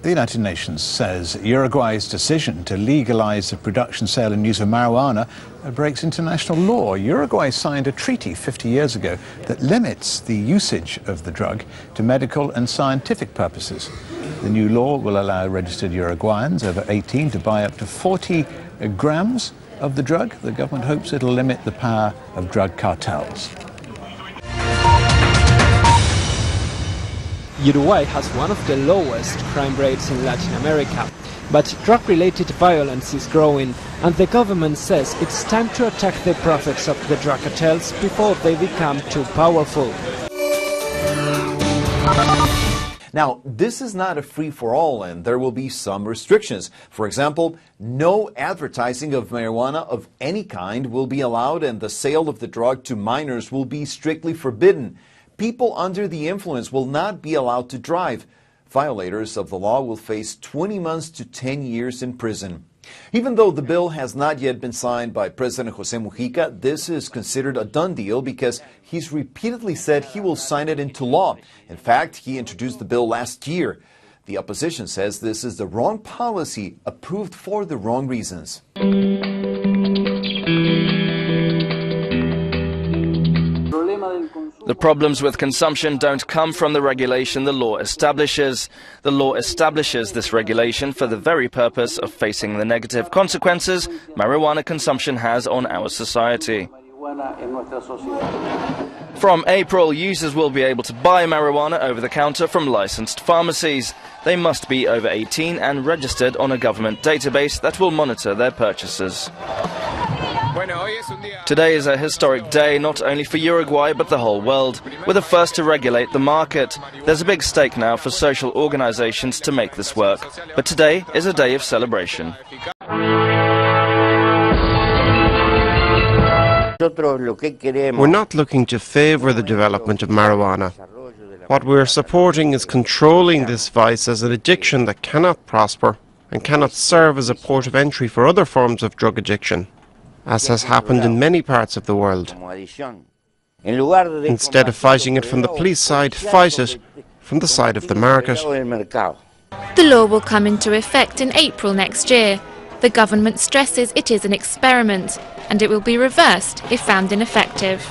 The United Nations says Uruguay's decision to legalise the production, sale and use of marijuana breaks international law. Uruguay signed a treaty 50 years ago that limits the usage of the drug to medical and scientific purposes. The new law will allow registered Uruguayans over 18 to buy up to 40 grams of the drug. The government hopes it'll limit the power of drug cartels. Uruguay has one of the lowest crime rates in Latin America, but drug-related violence is growing, and the government says it's time to attack the profits of the drug cartels before they become too powerful. Now, this is not a free-for-all, and there will be some restrictions. For example, no advertising of marijuana of any kind will be allowed, and the sale of the drug to minors will be strictly forbidden. People under the influence will not be allowed to drive. Violators of the law will face 20 months to 10 years in prison. Even though the bill has not yet been signed by President José Mujica, this is considered a done deal because he's repeatedly said he will sign it into law. In fact, he introduced the bill last year. The opposition says this is the wrong policy, approved for the wrong reasons. The problems with consumption don't come from the regulation the law establishes. The law establishes this regulation for the very purpose of facing the negative consequences marijuana consumption has on our society. From April, users will be able to buy marijuana over the counter from licensed pharmacies. They must be over 18 and registered on a government database that will monitor their purchases. Today is a historic day not only for Uruguay but the whole world. We're the first to regulate the market. There's a big stake now for social organizations to make this work. But today is a day of celebration. We're not looking to favor the development of marijuana. What we're supporting is controlling this vice as an addiction that cannot prosper and cannot serve as a port of entry for other forms of drug addiction, as has happened in many parts of the world. Instead of fighting it from the police side, fight it from the side of the market. The law will come into effect in April next year. The government stresses it is an experiment, and it will be reversed if found ineffective.